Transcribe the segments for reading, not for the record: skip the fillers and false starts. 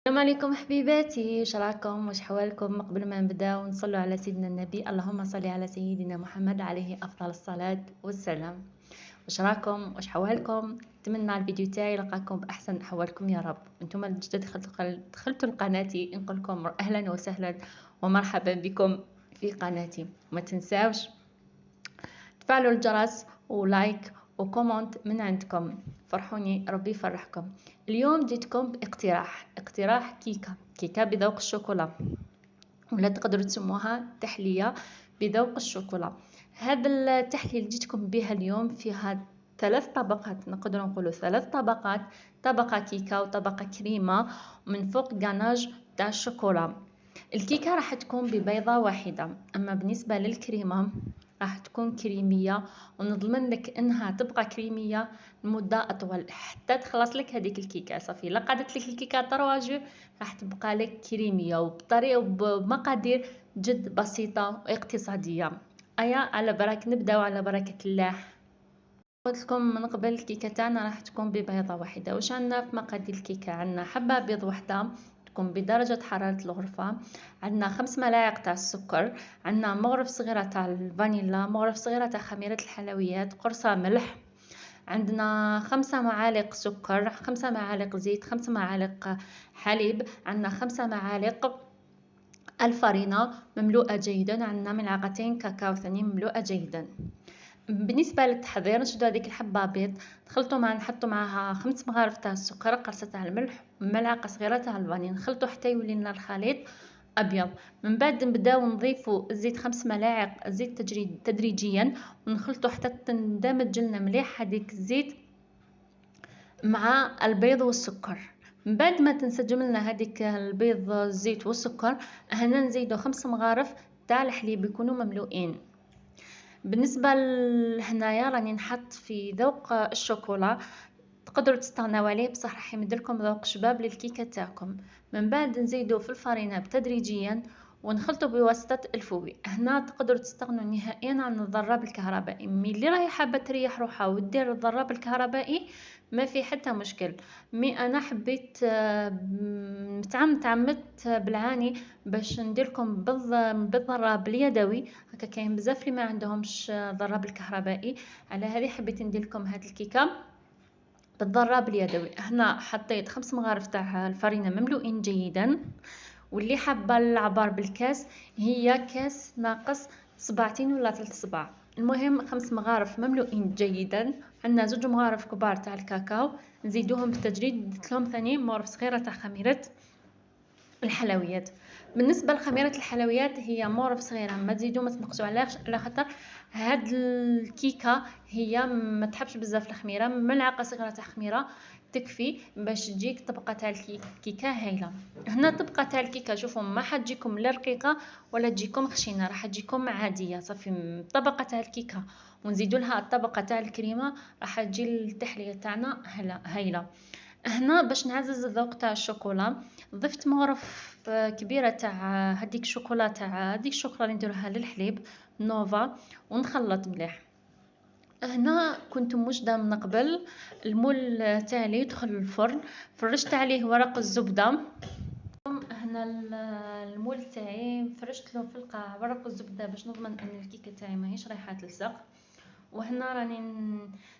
السلام عليكم حبيباتي، واش راكم؟ واش حوالكم؟ قبل ما نبداو نصلوا على سيدنا النبي، اللهم صل على سيدنا محمد عليه افضل الصلاه والسلام. واش راكم؟ واش حوالكم؟ نتمنى الفيديو تاعي يلقاكم باحسن احوالكم يا رب. انتم الجدد دخلتوا لقناتي، نقول لكم اهلا وسهلا ومرحبا بكم في قناتي. ما تنساوش تفعلوا الجرس ولايك وكومنت من عندكم، فرحوني ربي يفرحكم. اليوم جيتكم باقتراح كيكة بذوق الشوكولا، ولا تقدروا تسموها تحلية بذوق الشوكولا. هذا التحلية اللي جيتكم بها اليوم فيها 3 طبقات، نقدر نقولوا 3 طبقات: طبقة كيكة وطبقة كريمة، ومن فوق غاناج تاع الشوكولا. الكيكة راح تكون ببيضة واحدة، أما بالنسبة للكريمة راح تكون كريمية، ونضمن لك انها تبقى كريمية لمدة اطول حتى تخلص لك هذيك الكيكة. صافي لا قعدت لك الكيكة 3 جو راح تبقى لك كريمية وبطريقة وبمقادير جد بسيطة واقتصادية. ايا على نبداو على بركة الله. قلت لكم من قبل الكيكه تاعنا راح تكون ببيضه واحده. واش عندنا في مقادير الكيكه؟ عندنا حبه بيض واحده تكون بدرجه حراره الغرفه، عندنا 5 ملاعق تاع السكر، عندنا مغرف صغيره تاع الفانيلا، مغرف صغيره تاع خميره الحلويات، قرصه ملح، عندنا 5 معالق سكر، 5 معالق زيت، 5 معالق حليب، عندنا 5 معالق الفرينه مملوءه جيدا، عندنا ملعقتين كاكاو ثاني مملوءه جيدا. بالنسبة للتحضير نشدو هذيك الحبة بيض، نخلطو نحطو معاها 5 مغارف تاع السكر، قرصة تاع الملح، ملعقة صغيرة تاع الفاني، نخلطو حتى يولي لنا الخليط ابيض. من بعد نبداو نضيفو الزيت، 5 ملاعق زيت تدريجيا، ونخلطو حتى تندمج لنا مليح هذيك الزيت مع البيض والسكر. من بعد ما تنسجم لنا هذيك البيض الزيت والسكر، هنا نزيدو 5 مغارف تاع الحليب يكونوا مملوئين. بالنسبه لهنايا راني نحط في ذوق الشوكولا، تقدروا تستغناو عليه بصح راح يمدلكم ذوق شباب للكيكه تاعكم. من بعد نزيدو في الفرينه تدريجيا ونخلطوا بواسطه الفوي. هنا تقدروا تستغنوا نهائيا عن الضراب الكهربائي، مي اللي راهي حابه تريح روحها ودير الضراب الكهربائي ما في حتى مشكل. مي انا حبيت تعمدت بالعاني باش نديركم بالضراب اليدوي. هكا كاين بزاف اللي ما عندهمش ضراب الكهربائي، على هذه حبيت نديرلكم هذه الكيكه بالضراب اليدوي. هنا حطيت 5 مغارف تاع الفرينه مملوئين جيدا، واللي حابه العبار بالكاس هي كاس ناقص صباعتين ولا 3 صباع. المهم 5 مغارف مملوئين جيدا. عندنا 2 مغارف كبار تاع الكاكاو نزيدوهم بالتدريج. درت لهم ثاني مغرف صغيره تاع خميره الحلويات. بالنسبه لخميره الحلويات هي مغرف صغيره، ما تزيدوا ما تنقصوا على خاطر هاد الكيكه هي ما تحبش بزاف الخميره. ملعقه صغيره تاع خميره تكفي باش تجيك طبقه تاع الكيكه هايله. هنا الطبقه تاع الكيكه شوفوا ما حتجيكم لا رقيقه ولا تجيكم خشينه، راح تجيكم عاديه. صافي طبقه تاع الكيكه ونزيدوا لها الطبقه تاع الكريمه راح تجي التحليه تاعنا هايله. هنا باش نعزز الذوق تاع الشوكولا ضفت مغرف كبيره تاع هذيك الشوكولا تاع هذيك الشوكولا اللي نديروها للحليب نوفا، ونخلط مليح. هنا كنت موجده من قبل المول تاعي يدخل الفرن، فرشت عليه ورق الزبده. هنا المول تاعي فرشت له في القاع ورق الزبده باش نضمن ان الكيكه تاعي ماهيش رايحه تلصق. وهنا راني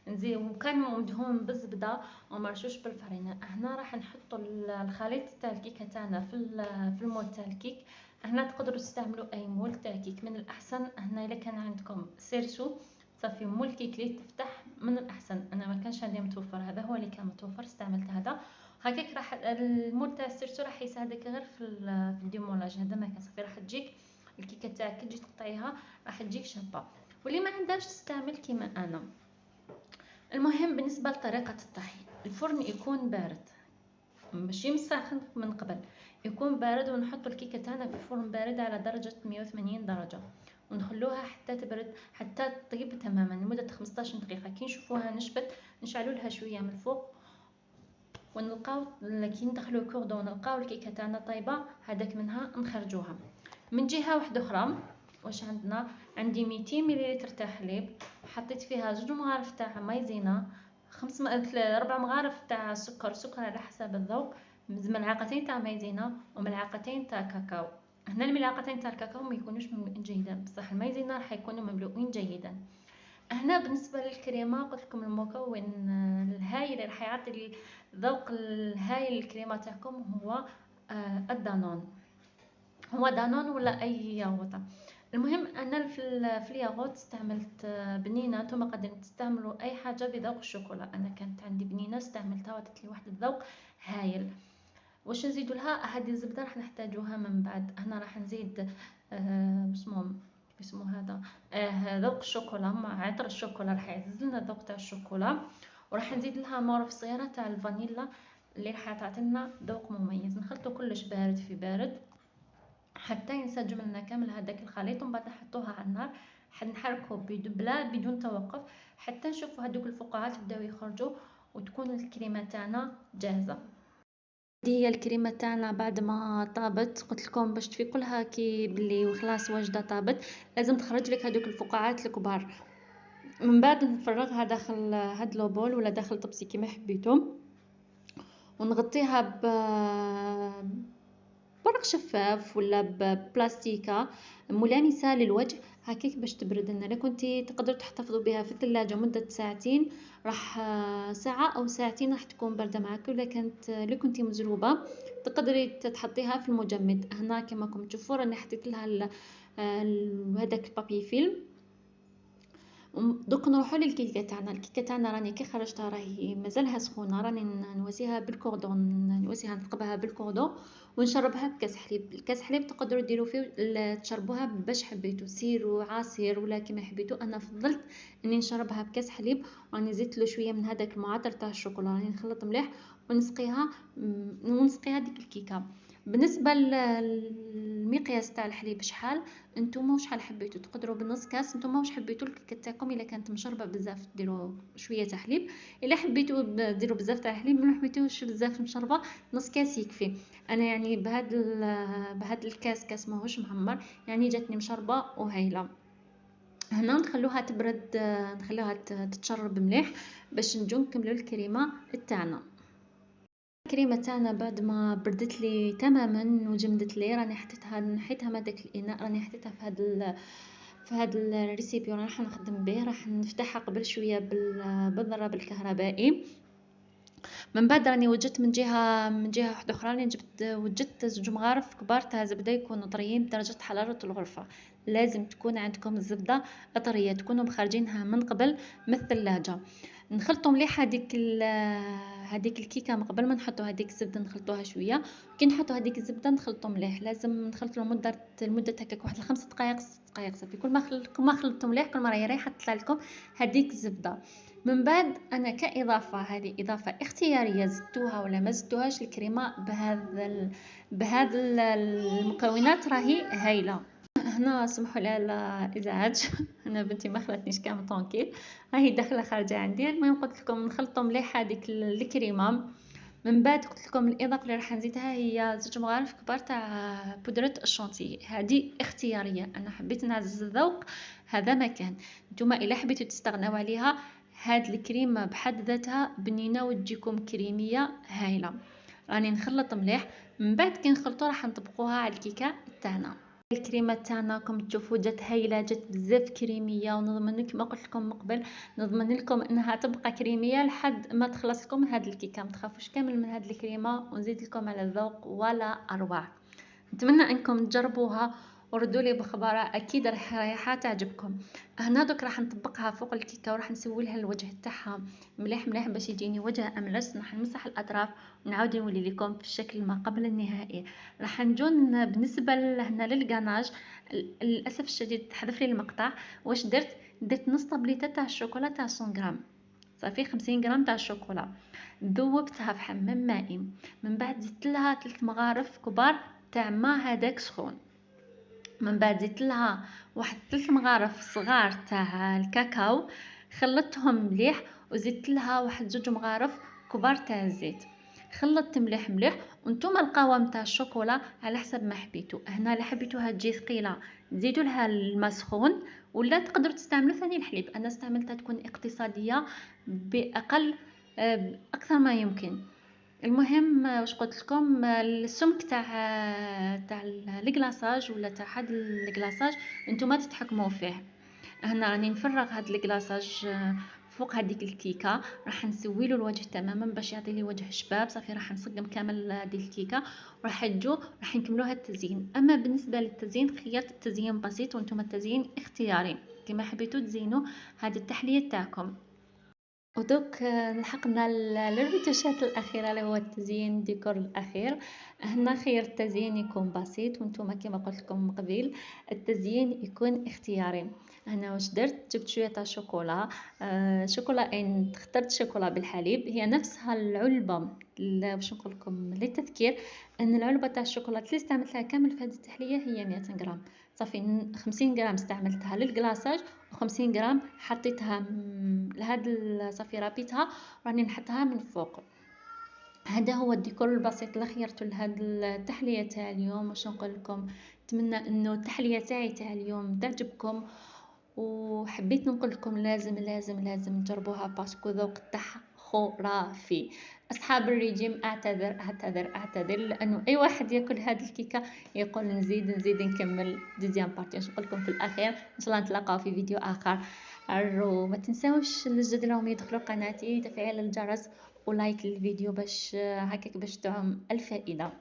نزيد وكان مدهون بالزبده ومرشوش بالفرينه. هنا راح نحطوا الخليط تاع الكيكه تاعنا في المول تاع الكيك. هنا تقدروا تستعملوا اي مول تاع كيك، من الاحسن هنا الا كان عندكم سيرسو صافي مول كيك اللي تفتح من الاحسن. انا ما كانش عندي متوفر، هذا هو اللي كان متوفر استعملت هذا. هكاك راح المول تاع السيرسو راح يساعدك غير في الديمولاج. هذا ما كان صافي راح تجيك الكيكه تاعك كي تجي تقطعيها راح تجيك شابه. واللي ما عندهاش تستعمل كيما انا. المهم بالنسبه لطريقه الطهي، الفرن يكون بارد ماشي مسخن من قبل، يكون بارد. ونحط الكيكه تاعنا في الفرن بارد على درجه 180 درجه، ونخلوها حتى تبرد حتى تطيب تماما لمده 15 دقيقه. كي نشوفوها نشبت نشعلوا لها شويه من الفوق، ونلقاو كي ندخلو الكوردون نلقاو الكيكه تاعنا طايبه. هذاك منها نخرجوها. من جهه واحده اخرى واش عندنا؟ عندي 200 مليلتر تاع حليب، حطيت فيها 2 مغارف تاع مايزينا، 4 مغارف تاع سكر على حسب الذوق، ملعقتين تاع مايزينا وملعقتين تاع كاكاو. هنا الملعقتين تاع الكاكاو ما يكونوش مملوئين جيدا، بصح المايزينا راح يكونوا مملوئين جيدا. هنا بالنسبه للكريمه قلت لكم المكون الهايل اللي راح يعطي الذوق الهايل للكريمه تاعكم هو الدانون. هو دانون ولا اي ياغوت. المهم انا في الياغوت استعملت بنينه. نتوما قادرين تستعملوا اي حاجه بذوق الشوكولا. انا كانت عندي بنينه استعملتها وعطت لي واحد الذوق هايل. واش نزيدوا لها؟ هذه الزبده راح نحتاجوها من بعد. هنا راح نزيد اسمه هذا ذوق الشوكولا مع عطر الشوكولا، راح يعزز لنا الذوق تاع الشوكولا. وراح نزيد لها مورف صغيره تاع الفانيلا اللي راح تعطينا ذوق مميز. نخلطوا كلش بارد في بارد حتى ينسجم لنا كامل هذاك الخليط، ومن بعد نحطوها على النار. حنحركه بدون توقف حتى نشوفوا هذوك الفقاعات بداو يخرجوا وتكون الكريمه تاعنا جاهزه. هذه هي الكريمه تاعنا بعد ما طابت. قلت لكم باش تفيقوا لها كي بلي خلاص واجده طابت لازم تخرج لك هذوك الفقاعات الكبار. من بعد نفرغها داخل هاد لوبول ولا داخل طبسي كيما حبيتم، ونغطيها ورق شفاف ولا ببلاستيكه ملامسه للوجه هكاك باش تبرد لنا. الا كنتي تقدروا تحتفظوا بها في الثلاجه مده ساعتين، راح ساعه او ساعتين راح تكون بارده معك. ولا لو كنتي مزروبه تقدري تحطيها في المجمد. هنا كما راكم تشوفوا راني حطيت لها هذاك البابي فيلم. دوك نروحوا للكيكه تاعنا. الكيكه تاعنا راني كي خرجتها راهي مازالها سخونه، راني نواسيها بالكوردون، نواسيها نثقبها بالكوردون ونشربها بكاس حليب. الكاس حليب تقدروا ديروا فيه تشربوها باش حبيتوا سيروا عصير ولا كيما حبيتوا. انا فضلت اني نشربها بكاس حليب، وراني زدت له شويه من هذاك المعطر تاع الشوكولا. راني نخلط مليح ونسقيها ديك الكيكه. بالنسبه للمقياس تاع الحليب شحال نتوما وشحال حبيتوا تقدروا بالنص كاس. نتوما واش حبيتوا الكيكه تاعكم، الا كانت مشربه بزاف ديروا شويه تاع حليب، الا حبيتوا ديروا بزاف تاع الحليب، ما حبيتوش بزاف مشربه نص كاس يكفي. انا يعني بهاد الكاس كاس ماهوش معمر يعني جاتني مشربه وهايله. هنا نخلوها تبرد، نخلوها تتشرب مليح باش نجو نكملوا الكريمه تاعنا. الكريمه تاعنا بعد ما بردت لي تماما وجمدت لي راني نحيتها من داك الاناء. راني حطيتها في هذا الريسيبي راح نخدم به. راح نفتحها قبل شويه بالضرب الكهربائي. من بعد راني وجدت من جهه واحده اخرى راني وجدت زوج مغارف كبار تاع زبده يكونوا طريين بدرجه حراره الغرفه. لازم تكون عندكم الزبده طريه، تكونوا مخرجينها من قبل من الثلاجه. نخلطوا مليح هذيك الكيكه من قبل ما نحطوا هذيك الزبده، نخلطوها شويه. كي نحطوا هذيك الزبده نخلطوا مليح. لازم نخلطوا لمده هكاك واحد 5 دقائق 6 دقائق صافي. كل ما خلطتوا مليح كل ما راهي رايحه تطلع لكم هذيك الزبده. من بعد انا كاضافه، هذه اضافه اختياريه، زدتوها ولا ما زدتوهاش الكريمه بهذا المكونات راهي هايله. هنا سمحوا لي على الازعاج انا بنتي ما خلاتنيش كامل طونكيل، راهي داخله خارجه عندي. المهم قلت لكم نخلطوا مليح هذيك الكريمه. من بعد قلت لكم الاضافه اللي راح نزيدها هي زوج مغارف كبار تاع بودره الشونتي. هذه اختياريه، انا حبيت نعزز الذوق هذا مكان. نتوما الا حبيتوا تستغناو عليها هاد الكريمه بحد ذاتها بنينه وتجيكم كريميه هايله. راني نخلط مليح. من بعد كي نخلطوا راح نطبقوها على الكيكه تاعنا. الكريمه تاعنا كم تشوفوا جات هايله، جات بزاف كريميه. ونضمن لكم ما قلت لكم من قبل، نضمن لكم انها تبقى كريميه لحد ما تخلص لكم هذه الكيكه. ما تخافوش كامل من هذه الكريمه، ونزيد لكم على الذوق ولا اروع. نتمنى انكم تجربوها وردوا لي بخبر. اكيد راح تعجبكم. هنا دوك راح نطبقها فوق الكيكه وراح نسوي لها الوجه تاعها مليح مليح باش يجيني وجه املس. راح نمسح الاطراف ونعاود نولي لكم في الشكل ما قبل النهائي. راح نجون بالنسبه هنا للغاناج. للاسف الشديد حذف لي المقطع. واش درت نص طابليته تاع الشوكولا تاع 100 غرام صافي. 50 غرام تاع الشوكولا ذوبتها في حمام مائي. من بعد زدت لها 3 مغارف كبار تاع ما هذاك سخون. من بعد زدت لها واحد 3 مغارف صغار تاع الكاكاو خلطتهم مليح. وزدت لها واحد 2 مغارف كبار تاع الزيت. خلطت مليح مليح. وانتم القوام تاع الشوكولا على حسب ما حبيتوا. هنا اللي حبيتوها تجي ثقيله زيدوا لها الماء سخون، ولا تقدروا تستعملوا ثاني الحليب. انا استعملتها تكون اقتصاديه باقل اكثر ما يمكن. المهم واش قلت لكم، السمك تاع الكلاصاج ولا تاع هاد الكلاصاج نتوما تتحكموا فيه. هنا راني نفرغ هاد الكلاصاج فوق هذيك الكيكه، راح نسويله الوجه تماما باش يعطي لي وجه شباب. صافي راح نصقم كامل هذه الكيكه وراح نجو راح نكملوها التزيين. اما بالنسبه للتزيين خيرت التزيين بسيط وانتم التزيين اختياري كما حبيتوا تزينوا هذه التحليه تاعكم. ودوك لحقنا للريتوشات الأخيرة اللي هو التزيين الديكور الأخير. هنا خير التزيين يكون بسيط وانتم كما قلت لكم من قبل التزيين يكون اختياري. هنا واش درت، جبت شوية تاع شوكولا، شوكولا ان اخترت شوكولا بالحليب، هي نفسها العلبة باش نقول لكم للتذكير ان العلبة تاع الشوكولات اللي استعملتها كامل في هذه التحلية هي 200 غرام. صافي 50 غرام استعملتها للكلاصاج و50 غرام حطيتها لهاد صافي رابيتها راني نحطها من فوق. هذا هو الديكور البسيط اللي خيرته لهاد التحليه تاع اليوم. واش نقول لكم، نتمنى انه التحليه تاع اليوم تعجبكم، وحبيت نقول لكم لازم لازم لازم تجربوها باسكو ذوق تاعها خرافي. اصحاب الريجيم اعتذر لانه اي واحد ياكل هذه الكيكه يقول نزيد نزيد نكمل دوزيام بارتي. واش نقول لكم في الاخير ان شاء الله نتلاقاو في فيديو اخر. وما تنساوش الجدد راهم يدخلوا قناتي، تفعيل الجرس ولايك للفيديو باش هكاك باش تعم الفائده.